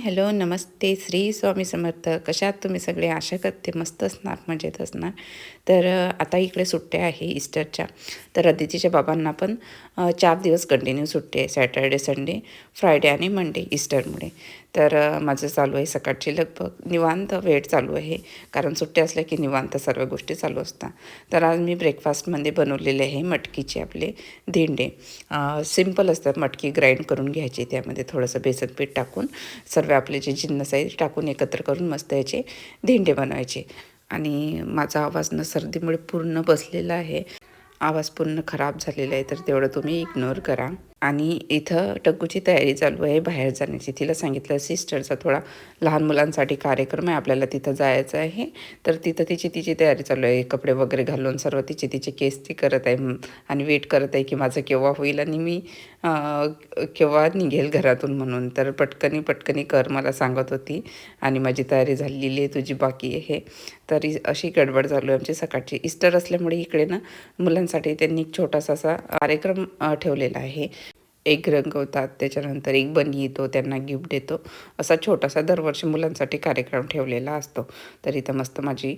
Hello नमस्ते श्री स्वामी समर्थ. कशा आहात तुम्ही सगळे? आशा करते मस्त असणार, मजेत असणार. तर आता इकडे सुट्ट्या आहे ईस्टरच्या. तर अदितीच्या बाबांना पण 4 दिवस कंटिन्यू सुट्टी आहे, सॅटर्डे संडे फ्रायडे आणि मंडे ईस्टरमुळे. तर माझं चालू आहे सकाळची लगबग, निवांत वेळ चालू आहे, कारण सुट्टी असल्या की निवांत सर्व गोष्टी चालू असतात. तर आज मी ब्रेकफास्टमध्ये बनवलेले आहे मटकीचे आपले धिंडे. सिम्पल असतात. मटकी ग्राइंड करून घ्यायची, त्यामध्ये थोडंसं बेसन पीठ टाकून सर्व आपले जे जिन्नस आहे टाकून एकत्र करून मस्त याचे धिंडे बनवायचे. आणि माझा आवाज न सर्दीमुळे पूर्ण बसलेला आहे, आवाज पूर्ण खराब झालेला आहे, तर तेवढं तुम्ही इग्नोर करा. आणि इथं टग्गूची तयारी चालू आहे बाहेर जाण्याची. तिला सांगितलं सिस्टरचा थोडा लहान मुलांसाठी कार्यक्रम आहे, आपल्याला तिथं जायचं आहे. तर तिथं तिची तयारी चालू आहे, कपडे वगैरे घालून सर्व तिचे केस ती करत आहे आणि वेट करत आहे की माझं केव्हा होईल आणि मी केव्हा निघेल घरातून म्हणून. तर पटकनी कर मला सांगत होती आणि माझी तयारी झालेली आहे, तुझी बाकी आहे. तरी अशी गडबड चालू आहे आमची सकाळची. ईस्टर असल्यामुळे इकडे ना मुलांसाठी त्यांनी एक छोटासा असा कार्यक्रम ठेवलेला आहे. एक रंगवतात, त्याच्यानंतर एक बनी येतो, त्यांना गिफ्ट देतो, असा छोटासा दरवर्षी मुलांसाठी कार्यक्रम ठेवलेला असतो. तर इथं मस्त माझी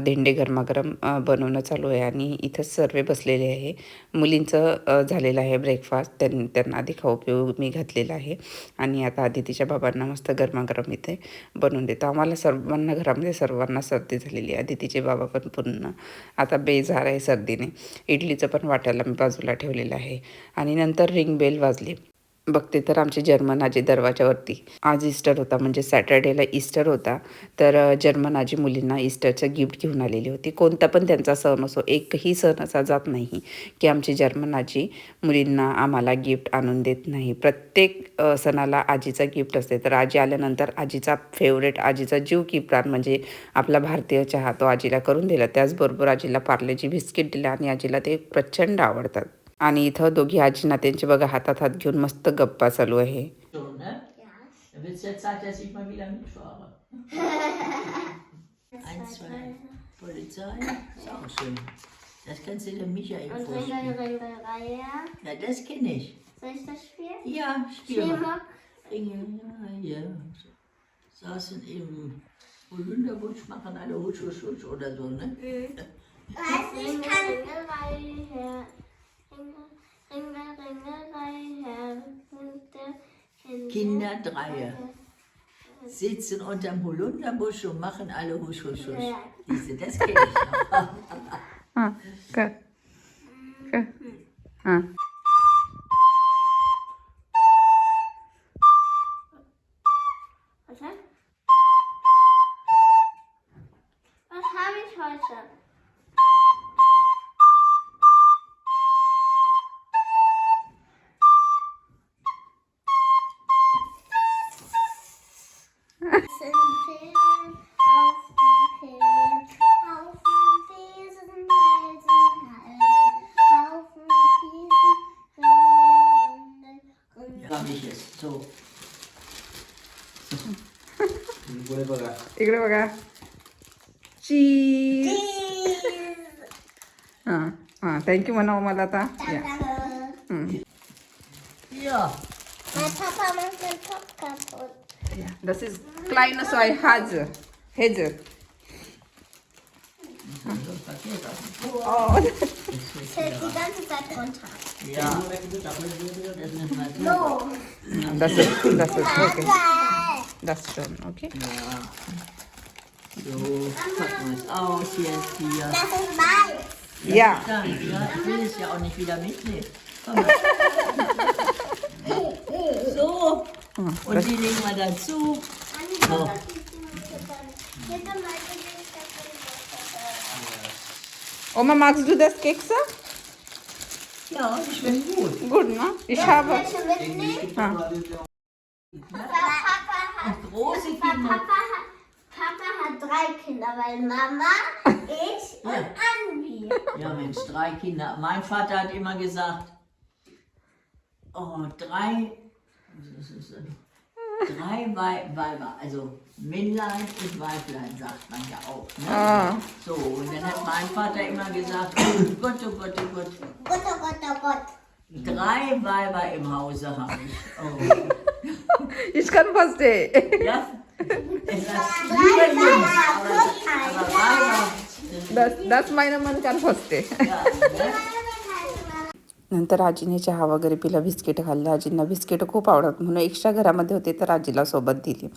धेंडे गरमागरम बनवणं चालू आहे आणि इथंच सर्व बसलेले आहे. मुलींचं झालेलं आहे ब्रेकफास्ट, त्यांना आधी खाऊ पिऊ मी घातलेलं आहे. आणि आता आदितीच्या बाबांना मस्त गरमागरम इथे बनवून देतो. आम्हाला सर्वांना घरामध्ये सर्वांना सर्दी झालेली आहे. आदितीचे बाबा पण पूर्ण आता बेजार आहे सर्दीने. इडलीचं पण वाटायला मी बाजूला ठेवलेलं आहे. आणि नंतर रिंग बेल वाजली. बघते तर आमचे जर्मन आजी दरवाजावरती. आज ईस्टर होता, म्हणजे सॅटर्डेला ईस्टर होता. तर जर्मन आजी मुलींना ईस्टरचं गिफ्ट घेऊन आलेली होती. कोणता पण त्यांचा सण असो, एकही सण असा जात नाही की आमची जर्मन आजी मुलींना आम्हाला गिफ्ट आणून देत नाही. प्रत्येक सणाला आजीचा गिफ्ट असते. तर आजी आल्यानंतर आजीचा फेवरेट, आजीचा जीव की प्राण म्हणजे आपला भारतीय चहा, तो आजीला करून दिला. त्याचबरोबर आजीला पार्लेजी बिस्किट दिला आणि आजीला ते प्रचंड आवडतात. आणि इथं दोघी आजी नात्यांचे बघा हातात हात घेऊन मस्त गप्पा चालू आहे. Schon, ne? Ja. Dann wird es jetzt Zeit, dass ich mal wieder mitfahre. 1, 2, Polizei. Ist auch schön. Das kannst du dem Michael Und vorspielen. Ringelreihe. Ja, das kenne ich. Soll ich das spielen? Ja, spiel mal. Schneemock. Ringelreihe. Saßen im Holunderbusch, machen alle Hutsch, Hutsch, Hutsch oder so, ne? Was? Ich kann Ringelreihe. Ringelreihe. Kinderdreier sitzen unterm Holunderbusch und machen alle Husch, Husch, Husch. Ja. Diese, das kenne ich noch. हां कर कर हां. Warte. Was habe ich heute? Es sind Ferien auf den Ferien, auf den Wiesen, Hallen, auf den Wiesen, Habe ich es. So. इकडे बघा. चीज. हां हां, thank you म्हणावं मला आता. Ja. Mein Papa macht den Topf kaputt. Das ist kleine so ein Hase. Hase. Oh. Es fällt die ganze Zeit runter. Ja. Das müssen wir so. No. Das ist okay. Das schon, okay. Ja. So, packen wir es aus jetzt hier. Das ist weiß. Ja. Ja, ich will es ja auch nicht wieder mitnehmen. Komm mal. So. Und die legen wir dazu. So. Oma, magst du das Kekse? Ja, die schmecken gut. Gut, ne? Ich habe. Große Kinder. Papa hat 3 Kinder, weil Mama, ich und Anbi. Ja, Mensch, 3 Kinder. Mein Vater hat immer gesagt, oh, 3 Weiber, also Männlein und Weiblein, sagt man ja auch. Ne? Ah. So, und dann hat mein Vater immer gesagt, Gott, oh Gott, oh Gott, Gott, oh Gott, oh Gott. 3 Weiber im Hause habe ich. Oh. Ich kann fast day. Ja? Es ist Zwiebeln. Das meine Mann kann fast day. Ja, ne? नंतर आजीने चहा वगैरे पिला, biscuit खाल्ले. आजींना biscuit खूप आवडत म्हणून एक्स्ट्रा घरामध्ये होते तर आजीला सोबत दिली.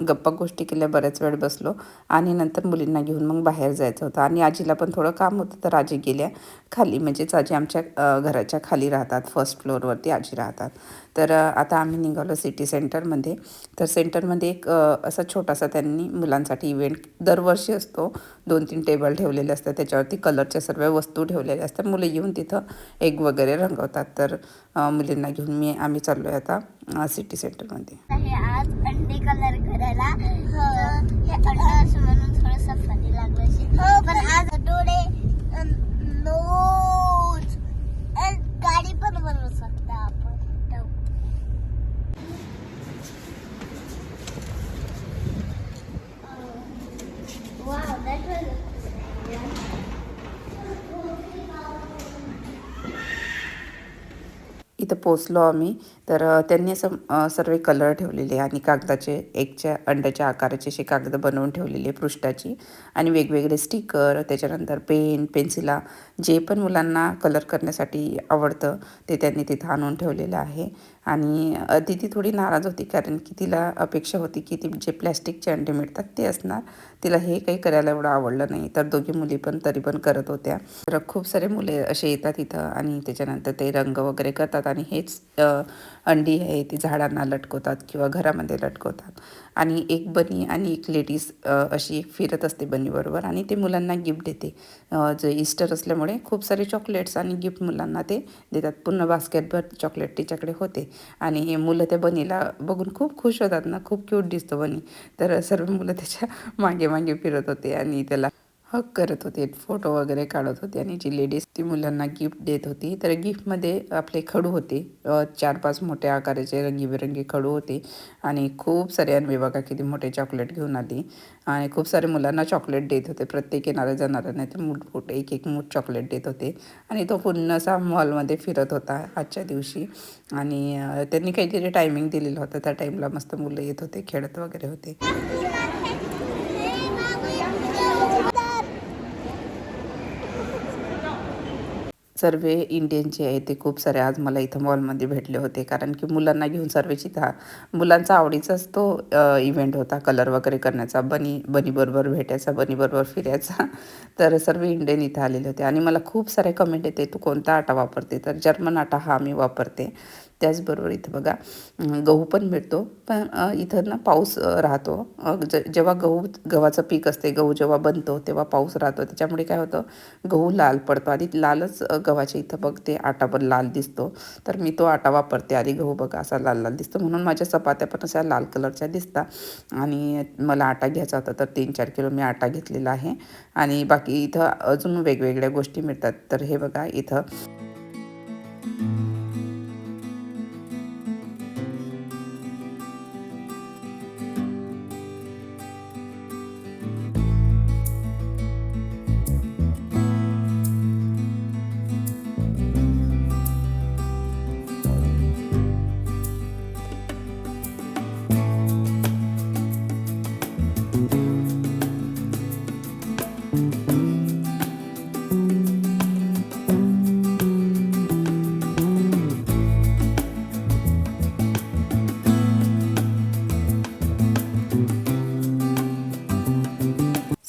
गप्पा गोष्टी केल्या, बऱ्याच वेळ बसलो आणि नंतर मुलींना घेऊन मग बाहेर जायचं होतं आणि आजीला पण थोडं काम होतं तर आजी गेल्या खाली. म्हणजेच आजी आमच्या घराच्या खाली राहतात, फर्स्ट फ्लोअरवरती आजी राहतात. तर आता आम्ही निघालो सिटी सेंटरमध्ये. तर सेंटरमध्ये एक असा छोटासा त्यांनी मुलांसाठी इव्हेंट दरवर्षी असतो. 2-3 टेबल ठेवलेले असतात, त्याच्यावरती कलरच्या सर्व वस्तू ठेवलेल्या असतात. मुलं येऊन तिथं एग वगैरे रंगवतात. तर मुलींना घेऊन आम्ही चाललो आहे आता सिटी सेंटरमध्ये. हे आज अंडे कलर करायला हे अंडा म्हणून थोडंसं फनी लागलं. पण आज डोळे नोज गाडी पण बनवू शकता आपण. Wow, that was इथं पोचलो आम्ही. तर त्यांनी असं सर्व कलर ठेवलेले आणि कागदाचे एकच्या अंड्याच्या आकाराचे असे कागद बनवून ठेवलेले पृष्ठाची आणि वेगवेगळे स्टिकर, त्याच्यानंतर पेन, पेन्सिला जे पण मुलांना कलर करण्यासाठी आवडतं ते त्यांनी तिथं आणून ठेवलेलं आहे. आणि ती थोडी नाराज होती कारण की तिला अपेक्षा होती की ती जे प्लॅस्टिकचे अंडे मिळतात ते असणार. तिला हे काही करायला एवढं आवडलं नाही. तर दोघी मुली पण तरी पण करत होत्या. तर खूप सारे मुले असे येतात इथं आणि त्याच्यानंतर ते रंग वगैरे करतात आणि हेच अंडी आहे ती झाडांना लटकवतात किंवा घरामध्ये लटकवतात. आणि एक बनी आणि एक लेडीज अशी एक फिरत असते बनीबरोबर आणि ते मुलांना गिफ्ट देते. जे ईस्टर असल्यामुळे खूप सारे चॉकलेट्स आणि गिफ्ट मुलांना ते देतात. पूर्ण बास्केटभर चॉकलेट तिच्याकडे होते आणि हे मुलं त्या बनीला बघून खूप खुश होतात ना. खूप क्यूट दिसतो बनी. तर सर्व मुलं त्याच्या मागे मागे फिरत होते आणि त्याला हक करत होते, फोटो वगैरे काढत होते. आणि जी लेडीज ती मुलांना गिफ्ट देत होती. तर गिफ्टमध्ये आपले खडू होते, 4-5 मोठ्या आकाराचे रंगीबेरंगी खडू होते आणि खूप सारे अन्वे बघा किती मोठे चॉकलेट घेऊन आली आणि खूप सारे मुलांना चॉकलेट देत होते. प्रत्येक येणाऱ्या जाणाऱ्यांना ते मूठ एक मूठ चॉकलेट देत होते आणि तो पूर्ण असा मॉलमध्ये फिरत होता आजच्या दिवशी. आणि त्यांनी काहीतरी टायमिंग दिलेलं होतं, त्या टाईमला मस्त मुलं येत होते, खेळत वगैरे होते. सर्व इंडियनचे आहे ते खूप सारे आज मला इथं मॉलमध्ये भेटले होते कारण की मुलांना घेऊन सर्वेची मुलांचा आवडीचाच तो इव्हेंट होता. कलर वगैरे करण्याचा, बनीबरोबर भेटायचा, बनीबरोबर फिरायचा. तर सर्व इंडियन इथं आलेले होते आणि मला खूप सारे कमेंट येते तू कोणता आटा वापरते. तर जर्मन आटा हा मी वापरते. त्याचबरोबर इथं बघा गहू पण मिळतो. पण इथं ना पाऊस राहतो. जेव्हा गव्हाचं पीक असते, गहू जेव्हा बनतो तेव्हा पाऊस राहतो. त्याच्यामुळे काय होतं, गहू लाल पडतो. आधी लालच गव्हाच्या इथं बघ ते आटा पण लाल दिसतो. तर मी तो आटा वापरते. आधी गहू बघा असा लाल लाल दिसतो म्हणून माझ्या चपात्या पण अशा लाल कलरच्या दिसतात. आणि मला आटा घ्यायचा होता तर 3-4 किलो मी आटा घेतलेला आहे. आणि बाकी इथं अजून वेगवेगळ्या गोष्टी मिळतात. तर हे बघा इथं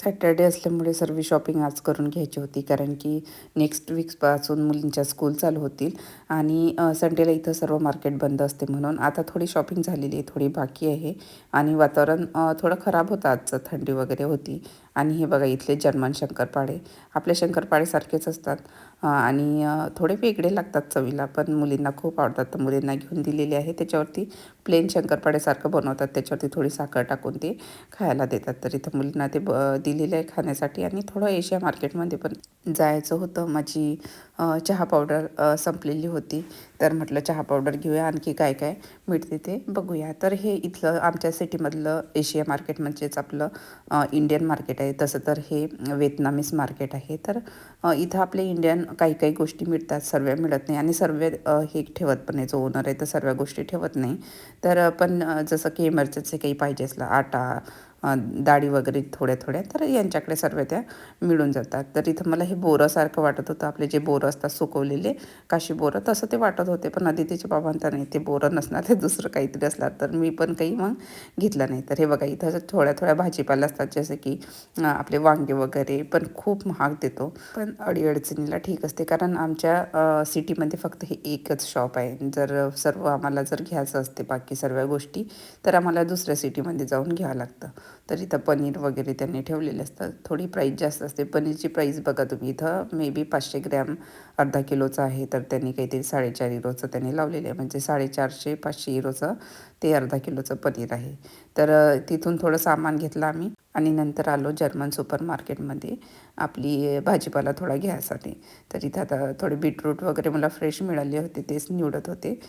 सॅटर्डे असल्यामुळे सर्व शॉपिंग आज करून घ्यायची होती कारण की नेक्स्ट वीकपासून मुलींच्या स्कूल चालू होतील आणि संडेला इथं सर्व मार्केट बंद असते म्हणून आता थोडी शॉपिंग झालेली आहे, थोडी बाकी आहे. आणि वातावरण थोडं खराब होतं आजचं, थंडी वगैरे होती. आणि हे बघा इथले जर्मन शंकरपाळे आपल्या शंकरपाळेसारखेच असतात आणि थोडे वेगळे लागतात चवीला, पण मुलींना खूप आवडतात. तर मुलींना घेऊन दिलेले आहे. त्याच्यावरती प्लेन शंकरपाळेसारखं बनवतात, त्याच्यावरती थोडी साखर टाकून ते खायला देतात. तर इथं मुलींना ते दिलेलं आहे खाण्यासाठी. आणि थोडं एशिया मार्केटमध्ये पण जायचं होतं. माझी चहा पावडर संपलेली होती. तर म्हटलं चहा पावडर घेऊया, आणखी काय काय मिळते ते बघूया. तर हे इथलं आमच्या सिटीमधलं एशिया मार्केट म्हणजेच आपलं इंडियन मार्केट आहे. तसं तर हे व्हिएतनामीज मार्केट आहे. तर इथं आपले इंडियन काही काही गोष्टी मिळतात, सर्व मिळत नाही. आणि सर्व हे ठेवत पण नाही, जो ओनर आहे तर सर्व गोष्टी ठेवत नाही. तर पण जसं की इमर्जन्सी काही पाहिजे असलं, आटा, डाळी वगैरे थोड्या थोड्या, तर यांच्याकडे सर्व त्या मिळून जातात. तर इथं मला हे बोरासारखं वाटत होतं, आपले जे बोरं असतात सुकवलेले काशी बोरं, तसं ते वाटत होते. पण अदितीच्या बाबांना नाही, ते बोरं नसणार, ते दुसरं काहीतरी असणार. तर मी पण काही मग घेतलं नाही. तर हे बघा इथं थोड्या थोड्या भाजीपाला असतात, जसे की आपले वांगे वगैरे, पण खूप महाग देतो. पण अडीअडचणीला ठीक असते, कारण आमच्या सिटीमध्ये फक्त हे एकच शॉप आहे. जर सर्व आम्हाला जर घ्यायचं असते बाकी सर्व गोष्टी, तर आम्हाला दुसऱ्या सिटीमध्ये जाऊन घ्यावं लागतं. तर इथं पनीर वगैरे त्यांनी ठेवलेले असतात. थोडी प्राईस जास्त असते. पनीरची प्राईस बघा तुम्ही, इथं मे बी 500 ग्रॅम अर्धा किलोचं आहे, तर त्यांनी काहीतरी 4.5 युरोचं त्यांनी लावलेलं आहे. म्हणजे 450-500 युरोचं ते अर्धा किलोचं पनीर आहे. तर तिथून थोडं सामान घेतलं आम्ही आणि नंतर आलो जर्मन सुपर मार्केटमध्ये आपली भाजीपाला थोडा घ्यायसाठी. तर इथं आता थोडे बीटरूट वगैरे मला फ्रेश मिळाले होते, तेच निवडत होते.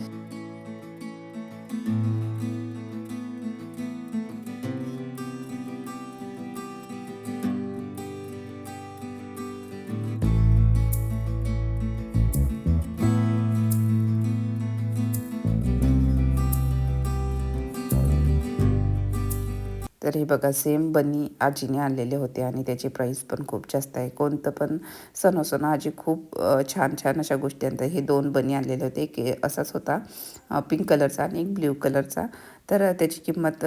तर हे बघा सेम बनी आजीने आणलेले होते आणि त्याची प्राईस पण खूप जास्त आहे. कोणतं पण सण असो ना, आजी खूप छान छान अशा गोष्टी आणतात. हे 2 बनी आणलेले होते, एक असाच होता पिंक कलरचा आणि एक ब्ल्यू कलरचा. तर त्याची किंमत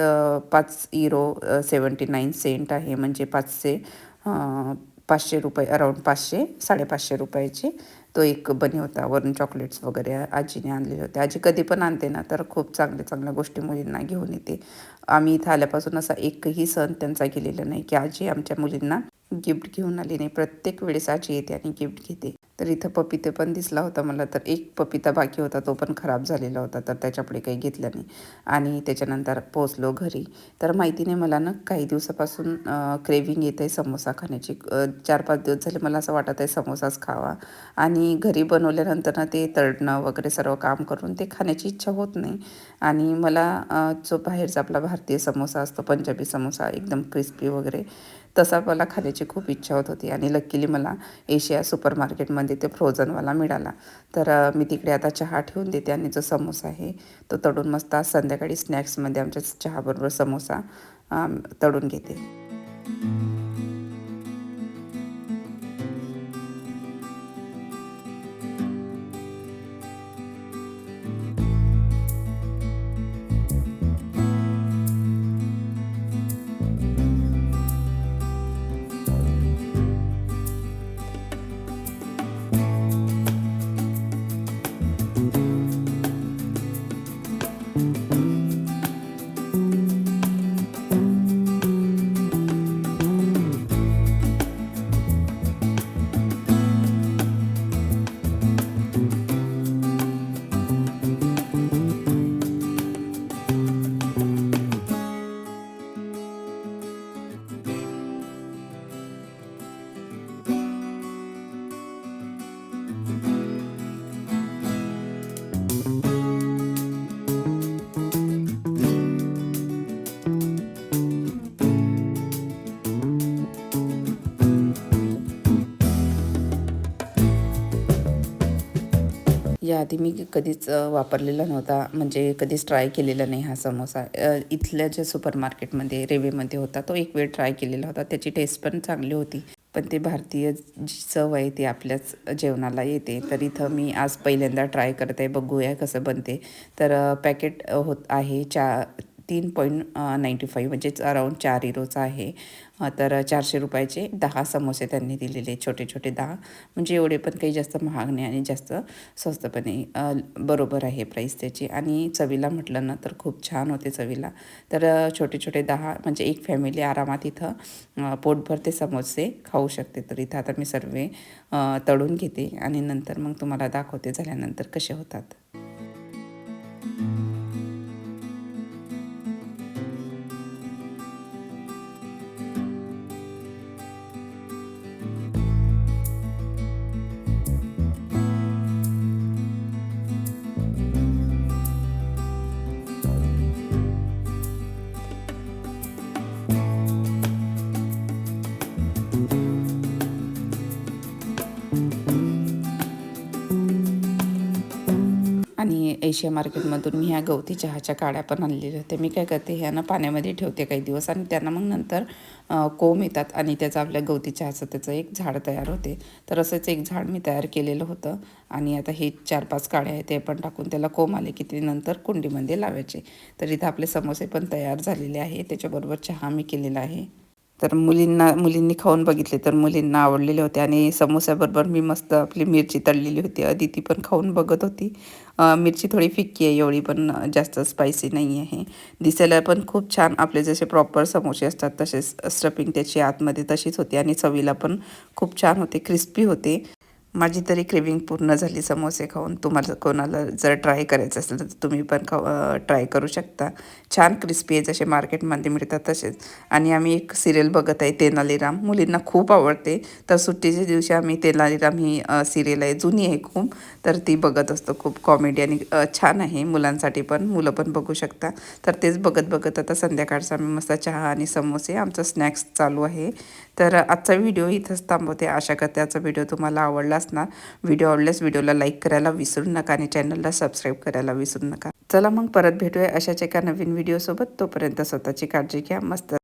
5 युरो 79 सेंट आहे. म्हणजे 500 रुपये, अराऊंड 500-550 रुपयाची तो एक बनी होता. वरून चॉकलेट्स वगैरे आजीने आणलेले होते. आजी कधी पण आणते ना, तर खूप चांगल्या गोष्टी मुलींना घेऊन येते. आम्ही इथं आल्यापासून असा एकही सण त्यांचा गेलेला नाही की आजी आमच्या मुलींना गिफ्ट घेऊन आली नाही. प्रत्येक वेळेस आजी येते आणि गिफ्ट घेते. तर इथं पपिते पण दिसला होता मला, तर एक पपिता बाकी होता, तो पण खराब झालेला होता, तर त्याच्यापुढे काही घेतलं नाही. आणि त्याच्यानंतर पोचलो घरी. तर माहिती नाही, मला ना काही दिवसापासून क्रेविंग येत आहे समोसा खाण्याची. 4-5 दिवस झाले मला असं वाटत आहे समोसाच खावा. आणि घरी बनवल्यानंतर ना ते तळणं वगैरे सर्व काम करून ते खाण्याची इच्छा होत नाही. आणि मला जो बाहेरचा आपला भारतीय समोसा असतो, पंजाबी समोसा एकदम क्रिस्पी वगैरे, तसा मला खाण्याची खूप इच्छा होत होती. आणि लकीली मला एशिया सुपर मार्केटमध्ये ते फ्रोझनवाला मिळाला. तर मी तिकडे आता चहा ठेवून देते आणि जो समोसा आहे तो तळून मस्त आज संध्याकाळी स्नॅक्समध्ये आमच्या चहाबरोबर समोसा तळून घेते. याआधी मी कधीच वापरलेला नव्हता, म्हणजे कधीच ट्राय केलेला नाही हा समोसा. इथल्या ज्या सुपर मार्केटमध्ये रेवेमध्ये होता, तो एक वेळ ट्राय केलेला होता. त्याची टेस्ट पण चांगली होती. पण ते भारतीय जी चव आहे ती आपल्याच जेवणाला येते. तर इथं मी आज पहिल्यांदा ट्राय करत आहे, बघूया कसं बनते. तर पॅकेट होत आहे 3.95 म्हणजेच अराऊंड 4 युरोचा आहे. तर 400 रुपयाचे 10 समोसे त्यांनी दिलेले, छोटे छोटे 10. म्हणजे एवढे पण काही जास्त महाग नाही आणि जास्त स्वस्त पण नाही, बरोबर आहे प्राईस त्याची. आणि चवीला म्हटलं ना तर खूप छान होते चवीला. तर छोटे छोटे 10 म्हणजे एक फॅमिली आरामात इथं पोटभर ते समोसे खाऊ शकते. तर इथं आता मी सर्व तळून घेते आणि नंतर मग तुम्हाला दाखवते झाल्यानंतर कसे होतात. एशिया मार्केटमधून मी ह्या गवती चहाच्या काड्या पण आणलेल्या होत्या. मी काय करते, ह्या ना पाण्यामध्ये ठेवते काही दिवस आणि त्यांना मग नंतर कोंब येतात आणि त्याचं आपल्या गवती चहाचं त्याचं एक झाड तयार होते. तर असंच एक झाड मी तयार केलेलं होतं आणि आता हे 4-5 काड्या आहेत ते पण टाकून त्याला कोंब आले की ते नंतर कुंडीमध्ये लावायचे. तर इथं आपले समोसे पण तयार झालेले आहे. त्याच्याबरोबर चहा मी केलेला आहे. तर मुलींनी खाऊन बघितले तर मुलींना आवडलेले होते आणि समोस्याबरोबर मी मस्त आपली मिरची तळलेली होती. अदिती पण खाऊन बघत होती. मिरची थोडी फिक्की आहे, एवढी पण जास्त स्पायसी नाही आहे. दिसायला पण खूप छान आपले जसे प्रॉपर समोसे असतात तसेच स्टफिंग त्याची आतमध्ये तशीच होती आणि चवीला पण खूप छान होते, क्रिस्पी होते. माझी तरी क्रेविंग पूर्ण झाली समोसे खाऊन. तुम्हाला कोणाला जर ट्राय करायचं असेल तर तुम्ही पण ट्राय करू शकता. छान क्रिस्पी आहे, जसे मार्केटमध्ये मिळतात तसेच. आणि आम्ही एक सिरियल बघत आहे, तेनालीराम. मुलींना खूप आवडते. तर सुट्टीच्या दिवशी आम्ही तेनालीराम ही सिरियल आहे, जुनी आहे खूप, तर ती बघत असतो. खूप कॉमेडी आणि छान आहे मुलांसाठी पण, मुलं पण बघू शकता. तर तेच बघत बघत आता संध्याकाळचा आम्ही मस्त चहा आणि समोसे आमचं स्नॅक्स चालू आहे. तर आजचा व्हिडिओ इथंच थांबवते. आशा करते आजचा व्हिडिओ तुम्हाला आवडला असणार. व्हिडिओ आवडल्यास व्हिडिओला लाईक करायला विसरू नका आणि चॅनलला सबस्क्राईब करायला विसरू नका. चला मग परत भेटूया अशाच एका नवीन व्हिडिओसोबत. तोपर्यंत स्वतःची काळजी घ्या. मस्त